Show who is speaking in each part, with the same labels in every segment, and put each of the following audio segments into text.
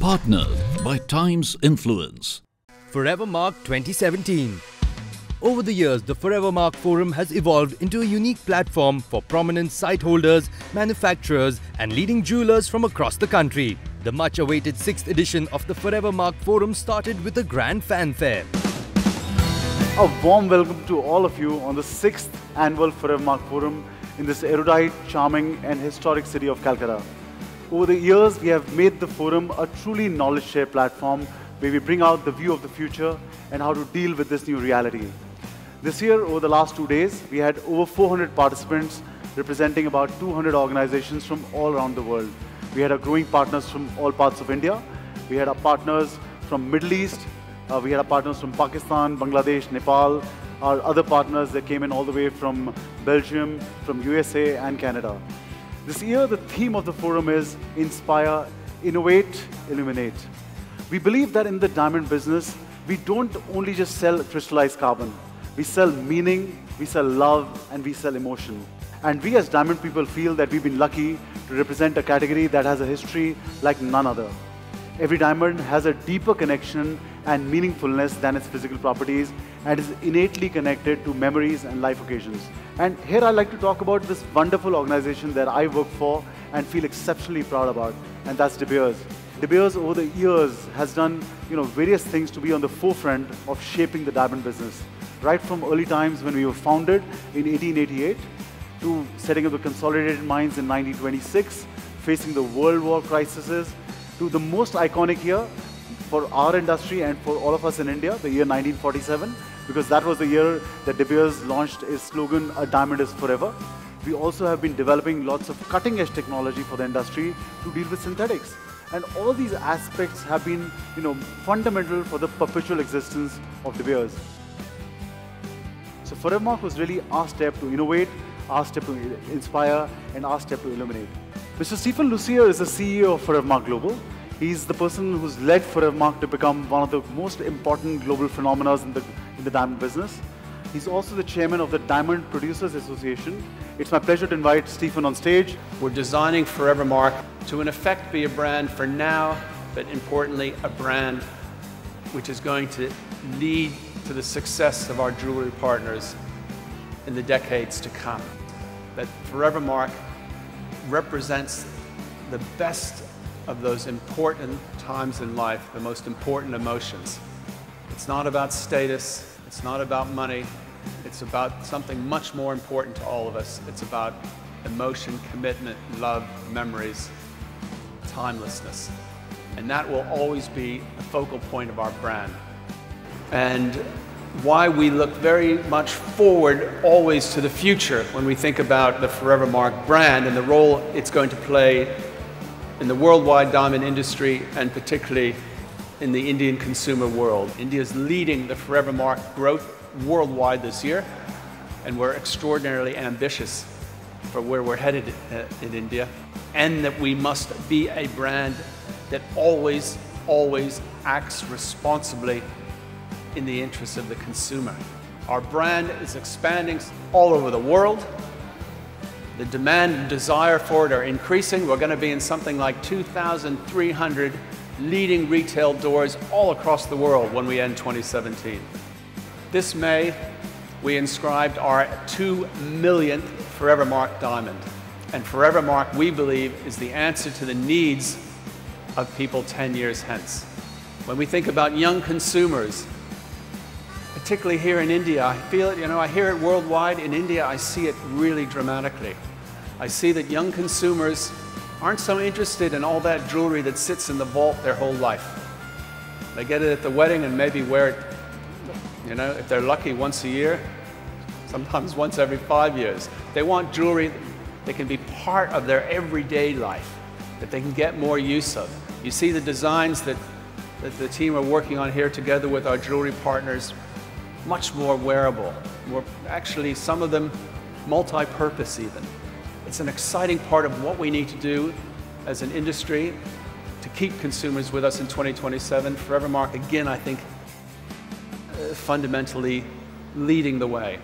Speaker 1: Partnered by Times Influence.
Speaker 2: Forevermark 2017. Over the years, the Forevermark Forum has evolved into a unique platform for prominent site holders, manufacturers and leading jewelers from across the country. The much-awaited 6th edition of the Forevermark Forum started with a grand fanfare.
Speaker 3: A warm welcome to all of you on the 6th annual Forevermark Forum in this erudite, charming and historic city of Calcutta. Over the years, we have made the forum a truly knowledge share platform where we bring out the view of the future and how to deal with this new reality. This year, over the last 2 days, we had over 400 participants representing about 200 organizations from all around the world. We had our growing partners from all parts of India. We had our partners from Middle East. We had our partners from Pakistan, Bangladesh, Nepal. Our other partners that came in all the way from Belgium, from USA and Canada. This year, the theme of the forum is Inspire, Innovate, Illuminate. We believe that in the diamond business, we don't only just sell crystallized carbon. We sell meaning, we sell love, and we sell emotion. And we as diamond people feel that we've been lucky to represent a category that has a history like none other. Every diamond has a deeper connection and meaningfulness than its physical properties and is innately connected to memories and life occasions. And here I'd like to talk about this wonderful organization that I work for and feel exceptionally proud about, and that's De Beers. De Beers over the years has done various things to be on the forefront of shaping the diamond business. Right from early times when we were founded in 1888 to setting up the consolidated mines in 1926, facing the World War crises, to the most iconic year for our industry and for all of us in India, the year 1947, because that was the year that De Beers launched his slogan, "A diamond is forever." We also have been developing lots of cutting-edge technology for the industry to deal with synthetics. And all these aspects have been fundamental for the perpetual existence of De Beers. So Forevermark was really our step to innovate, our step to inspire, and our step to illuminate. Mr. Stephen Lucier is the CEO of Forevermark Global. He's the person who's led Forevermark to become one of the most important global phenomena in the diamond business. He's also the chairman of the Diamond Producers Association. It's my pleasure to invite Stephen on stage.
Speaker 4: We're designing Forevermark to in effect be a brand for now, but importantly a brand which is going to lead to the success of our jewelry partners in the decades to come. That Forevermark represents the best of those important times in life, the most important emotions. It's not about status, it's not about money, it's about something much more important to all of us. It's about emotion, commitment, love, memories, timelessness. And that will always be a focal point of our brand. And why we look very much forward always to the future when we think about the Forevermark brand and the role it's going to play in the worldwide diamond industry and particularly in the Indian consumer world. India is leading the Forevermark growth worldwide this year, and we're extraordinarily ambitious for where we're headed in India, and that we must be a brand that always acts responsibly in the interests of the consumer. Our brand is expanding all over the world. The demand and desire for it are increasing. We're going to be in something like 2,300 leading retail doors all across the world when we end 2017. This May, we inscribed our 2 millionth Forevermark diamond. And Forevermark, we believe, is the answer to the needs of people 10 years hence. When we think about young consumers, particularly here in India, I feel it, I hear it worldwide. In India, I see it really dramatically. I see that young consumers aren't so interested in all that jewelry that sits in the vault their whole life. They get it at the wedding and maybe wear it, if they're lucky, once a year, sometimes once every 5 years. They want jewelry that can be part of their everyday life, that they can get more use of. You see the designs that the team are working on here together with our jewelry partners, much more wearable, actually some of them multi-purpose even. It's an exciting part of what we need to do as an industry to keep consumers with us in 2027. Forevermark, again, I think, fundamentally leading the way.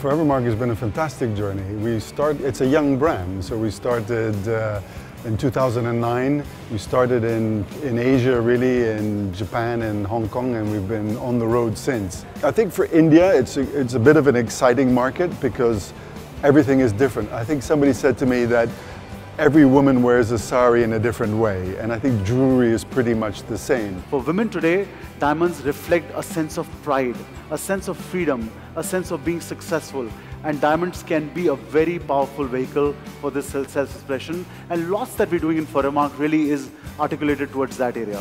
Speaker 5: Forevermark has been a fantastic journey. It's a young brand, so we started in 2009. We started in Asia, really, in Japan and Hong Kong, and we've been on the road since. I think for India, it's a bit of an exciting market because everything is different. I think somebody said to me that every woman wears a sari in a different way, and I think jewelry is pretty much the same.
Speaker 3: For women today, diamonds reflect a sense of pride, a sense of freedom, a sense of being successful. And diamonds can be a very powerful vehicle for this self-expression. And lots that we're doing in Forevermark really is articulated towards that area.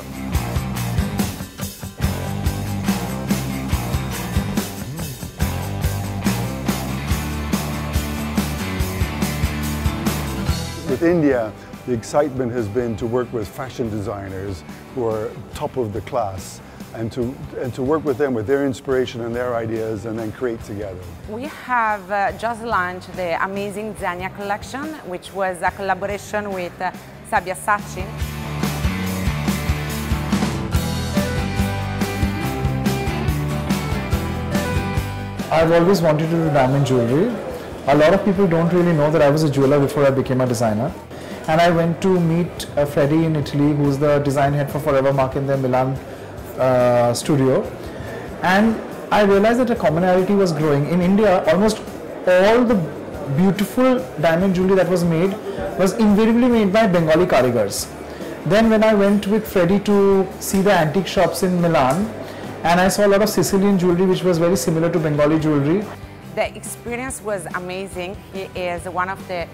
Speaker 5: With India, the excitement has been to work with fashion designers who are top of the class and to work with them with their inspiration and their ideas and then create together.
Speaker 6: We have just launched the amazing Xenia collection, which was a collaboration with Sabyasachi.
Speaker 7: I've always wanted to do diamond jewelry. A lot of people don't really know that I was a jeweler before I became a designer. And I went to meet Freddie in Italy, who's the design head for Forevermark in their Milan studio. And I realized that a commonality was growing. In India, almost all the beautiful diamond jewelry that was made was invariably made by Bengali karigars. Then when I went with Freddie to see the antique shops in Milan, and I saw a lot of Sicilian jewelry which was very similar to Bengali jewelry.
Speaker 6: The experience was amazing. He is one of the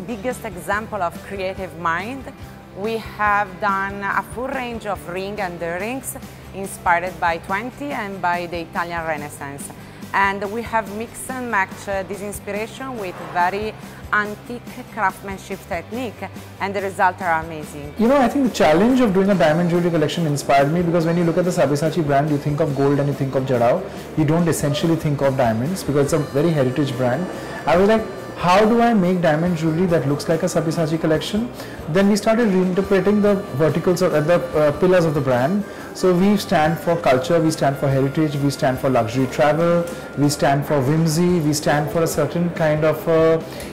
Speaker 6: biggest example of creative mind. We have done a full range of ring and earrings inspired by 20 and by the Italian Renaissance. And we have mixed and matched this inspiration with very antique craftsmanship technique, and the results are amazing.
Speaker 7: You know, I think the challenge of doing a diamond jewelry collection inspired me because when you look at the Sabyasachi brand, you think of gold and you think of jarrao. You don't essentially think of diamonds because it's a very heritage brand. I was like, how do I make diamond jewelry that looks like a Sabyasachi collection? Then we started reinterpreting the verticals or the pillars of the brand. So we stand for culture, we stand for heritage, we stand for luxury travel, we stand for whimsy, we stand for a certain kind of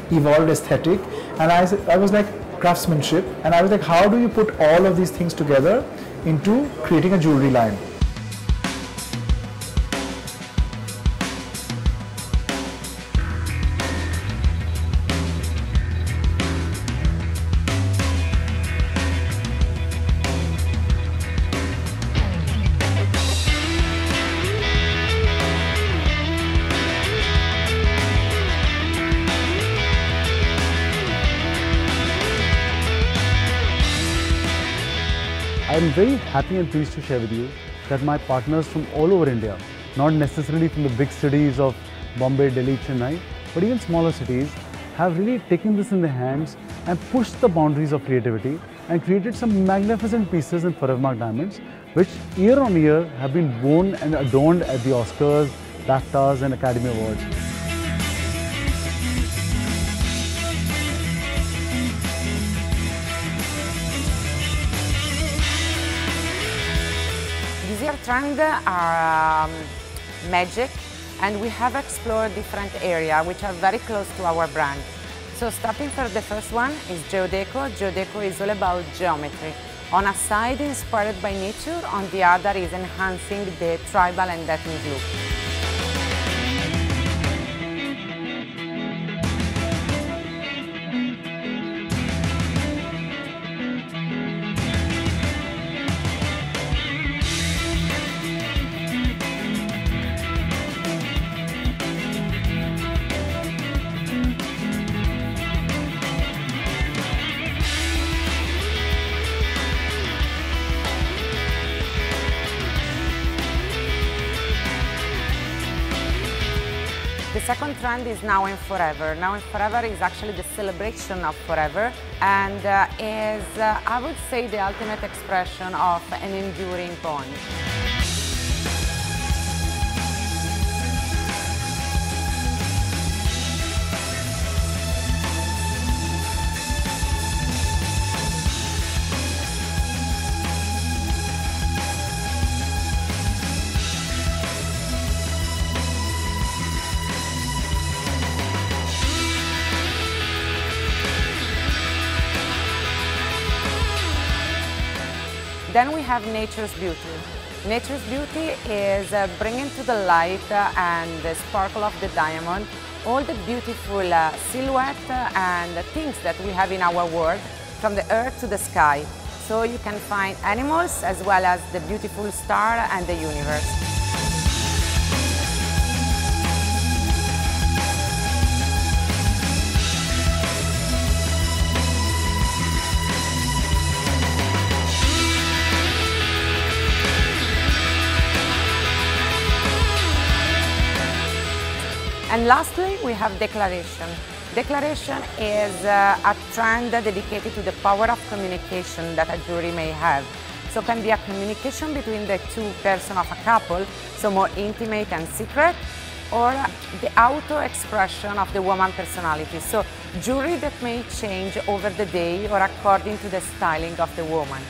Speaker 7: evolved aesthetic. And I was like, craftsmanship. And I was like, how do you put all of these things together into creating a jewelry line?
Speaker 8: I am very happy and pleased to share with you that my partners from all over India, not necessarily from the big cities of Bombay, Delhi, Chennai, but even smaller cities, have really taken this in their hands and pushed the boundaries of creativity and created some magnificent pieces in Forevermark diamonds, which year on year have been worn and adorned at the Oscars, BAFTAs and Academy Awards.
Speaker 6: This year's trend are magic, and we have explored different areas which are very close to our brand. So starting for the first one is Geodeco. Geodeco is all about geometry. On a side inspired by nature, on the other is enhancing the tribal and ethnic look. The second trend is Now and Forever. Now and Forever is actually the celebration of forever and is, I would say, the ultimate expression of an enduring bond. Then we have nature's beauty. Nature's beauty is bringing to the light and the sparkle of the diamond all the beautiful silhouette and things that we have in our world, from the earth to the sky. So you can find animals as well as the beautiful star and the universe. And lastly, we have declaration. Declaration is a trend dedicated to the power of communication that a jewelry may have. So it can be a communication between the two persons of a couple, so more intimate and secret, or the auto-expression of the woman personality. So jewelry that may change over the day or according to the styling of the woman.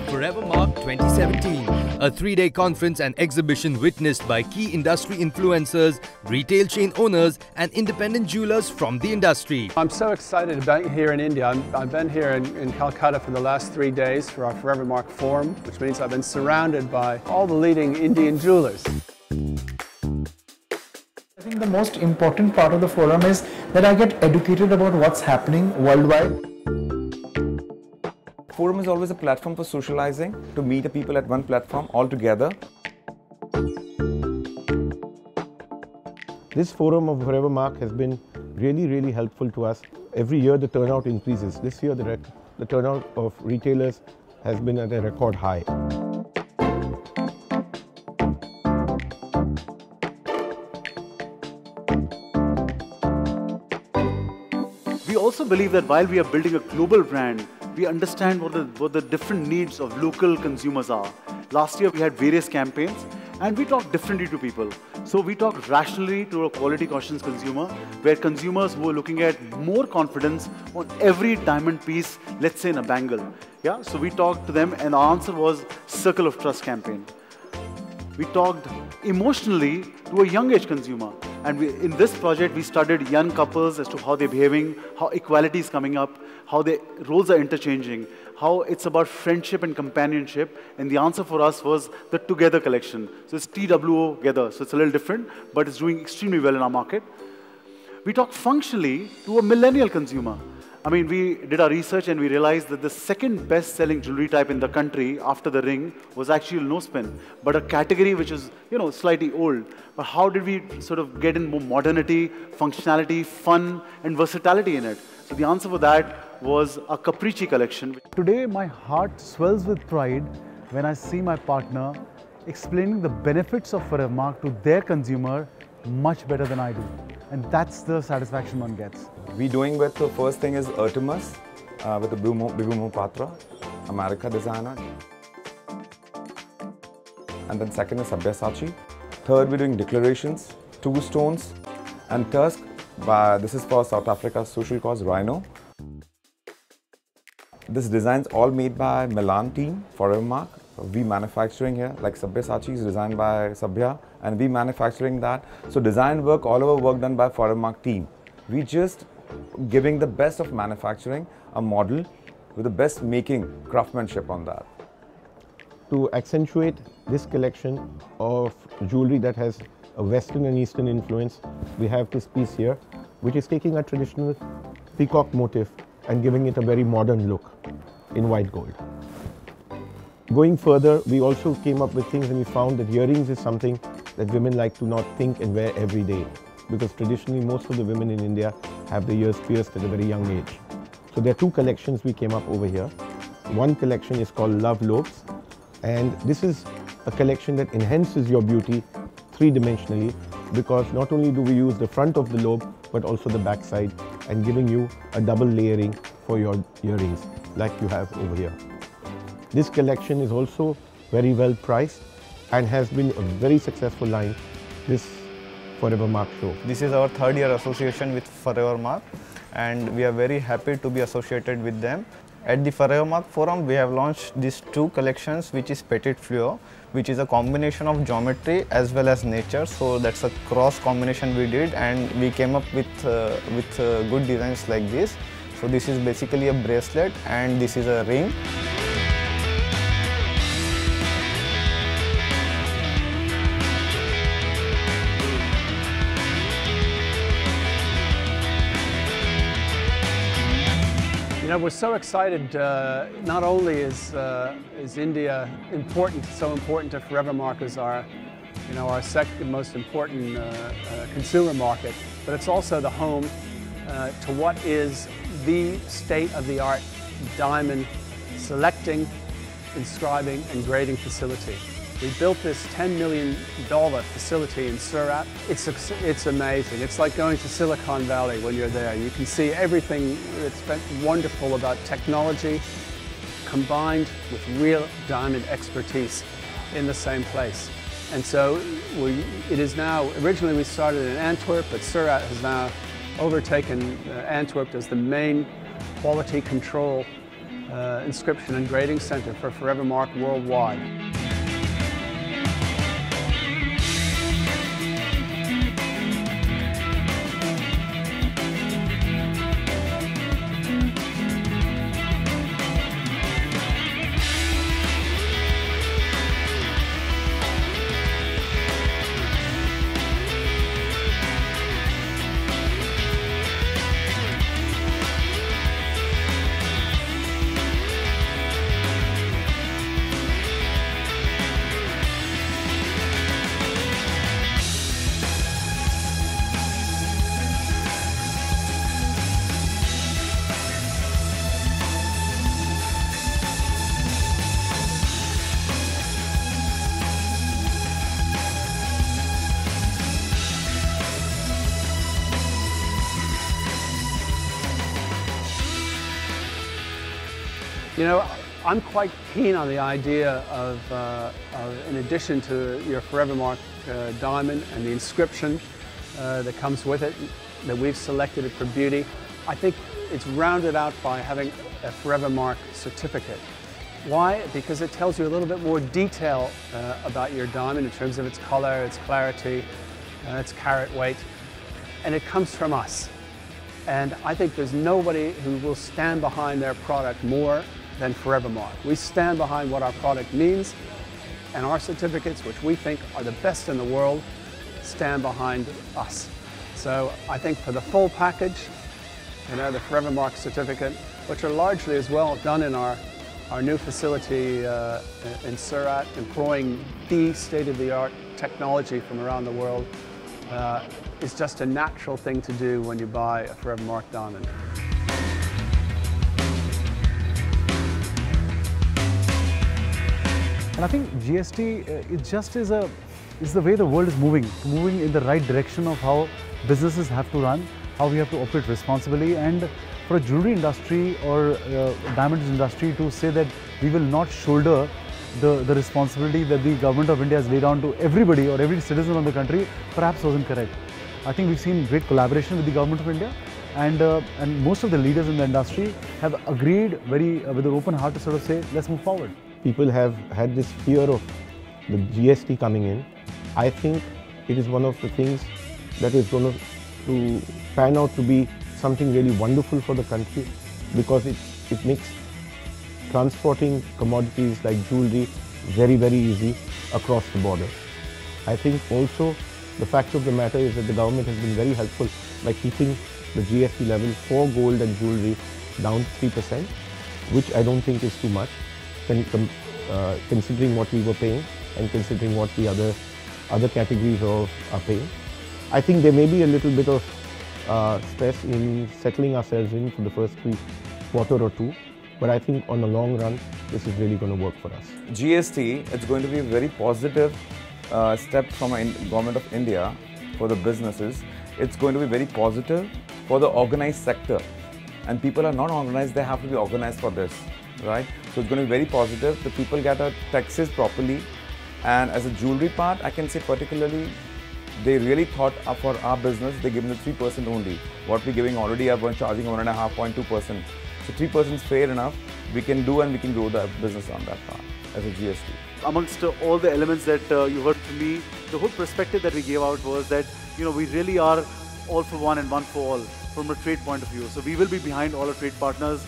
Speaker 2: Forevermark 2017, a 3-day conference and exhibition witnessed by key industry influencers, retail chain owners and independent jewelers from the industry.
Speaker 4: I'm so excited about here in India. I've been here in Calcutta for the last 3 days for our Forevermark Forum, which means I've been surrounded by all the leading Indian jewelers.
Speaker 7: I think the most important part of the forum is that I get educated about what's happening worldwide.
Speaker 9: Forum is always a platform for socializing, to meet the people at one platform all together.
Speaker 10: This forum of Forevermark has been really helpful to us. Every year the turnout increases. This year the turnout of retailers has been at a record high.
Speaker 3: We also believe that while we are building a global brand, we understand what the different needs of local consumers are. Last year we had various campaigns and we talked differently to people. So we talked rationally to a quality conscious consumer, where consumers who are looking at more confidence on every diamond piece, let's say in a bangle. Yeah? So we talked to them and our answer was Circle of Trust campaign. We talked emotionally to a young age consumer. And in this project, we studied young couples as to how they're behaving, how equality is coming up, how their roles are interchanging, how it's about friendship and companionship. And the answer for us was the Together collection. So it's TWO together. So it's a little different, but it's doing extremely well in our market. We talked functionally to a millennial consumer. I mean, we did our research and we realized that the second best-selling jewelry type in the country after the ring was actually nose pin, but a category which is, slightly old. But how did we sort of get in more modernity, functionality, fun, and versatility in it? So the answer for that was a Capricci collection.
Speaker 8: Today, my heart swells with pride when I see my partner explaining the benefits of Forevermark to their consumer much better than I do. And that's the satisfaction one gets.
Speaker 9: We're doing with the first thing is Artemis with the Bibumo Patra, America designer. And then second is Sabyasachi. Third, we're doing Declarations, 2 stones, and Tusk. This is for South Africa's social cause, Rhino. This design's all made by Milan team, Forevermark. We manufacturing here, like Sabyasachi is designed by Sabya, and we manufacturing that. So design work, all over work done by Forevermark team. We just giving the best of manufacturing, a model with the best making craftsmanship on that.
Speaker 10: To accentuate this collection of jewelry that has a Western and Eastern influence, we have this piece here, which is taking a traditional peacock motif and giving it a very modern look in white gold. Going further, we also came up with things and we found that earrings is something that women like to not think and wear every day, because traditionally most of the women in India have their ears pierced at a very young age. So there are 2 collections we came up over here. One collection is called Love Lobes, and this is a collection that enhances your beauty 3-dimensionally, because not only do we use the front of the lobe but also the back side, and giving you a double layering for your earrings like you have over here. This collection is also very well priced and has been a very successful line. This Forevermark show.
Speaker 11: This is our third year association with Forevermark, and we are very happy to be associated with them. At the Forevermark Forum, we have launched these two collections, which is Petit Fluo, which is a combination of geometry as well as nature. So that's a cross combination we did, and we came up with good designs like this. So this is basically a bracelet, and this is a ring.
Speaker 4: You know, we're so excited. Not only is India important, so important to Forevermark as our second most important consumer market, but it's also the home to what is the state-of-the-art diamond selecting, inscribing, and grading facility. We built this $10 million facility in Surat. It's amazing. It's like going to Silicon Valley when you're there. You can see everything that's been wonderful about technology combined with real diamond expertise in the same place. And so it is now, originally we started in Antwerp, but Surat has now overtaken Antwerp as the main quality control inscription and grading center for Forevermark worldwide. You know, I'm quite keen on the idea of in addition to your Forevermark diamond and the inscription that comes with it, that we've selected it for beauty, I think it's rounded out by having a Forevermark certificate. Why? Because it tells you a little bit more detail about your diamond in terms of its color, its clarity, its carat weight, and it comes from us. And I think there's nobody who will stand behind their product more than Forevermark. We stand behind what our product means, and our certificates, which we think are the best in the world, stand behind us. So I think for the full package, you know, the Forevermark certificate, which are largely as well done in our new facility in Surat, employing the state-of-the-art technology from around the world, is just a natural thing to do when you buy a Forevermark diamond.
Speaker 8: And I think GST, is the way the world is moving in the right direction of how businesses have to run, how we have to operate responsibly. And for a jewelry industry or diamonds industry to say that we will not shoulder the responsibility that the government of India has laid on to everybody or every citizen of the country perhaps wasn't correct. I think we've seen great collaboration with the government of India, and most of the leaders in the industry have agreed with an open heart to sort of say, let's move forward.
Speaker 10: People have had this fear of the GST coming in. I think it is one of the things that is going to pan out to be something really wonderful for the country, because it makes transporting commodities like jewelry very, very easy across the border. I think also the fact of the matter is that the government has been very helpful by keeping the GST level for gold and jewelry down 3%, which I don't think is too much, considering what we were paying and considering what the other categories are paying. I think there may be a little bit of stress in settling ourselves in for the first quarter or two, but I think on the long run, this is really going to work for us.
Speaker 9: GST, it's going to be a very positive step from the government of India for the businesses. It's going to be very positive for the organized sector. And people are not organized, they have to be organized for this, right? So it's going to be very positive. The people get our taxes properly. And as a jewelry part, I can say particularly they really thought for our business, they give them the 3% only. What we're giving already, everyone's charging 1.5%, So 3% is fair enough. We can do and we can grow the business on that part as a GST.
Speaker 3: Amongst all the elements that you heard from me, the whole perspective that we gave out was that, we really are all for one and one for all from a trade point of view. So we will be behind all our trade partners,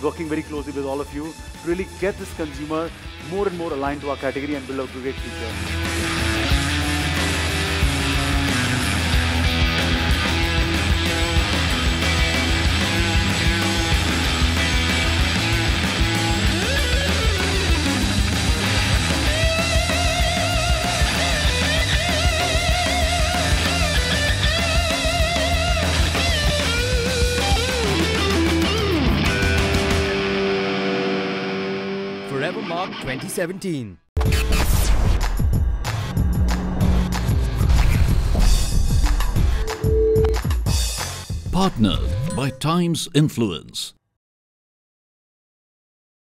Speaker 3: working very closely with all of you to really get this consumer more and more aligned to our category and build a great future.
Speaker 2: Forevermark 2017.
Speaker 1: Partnered by Times Influence.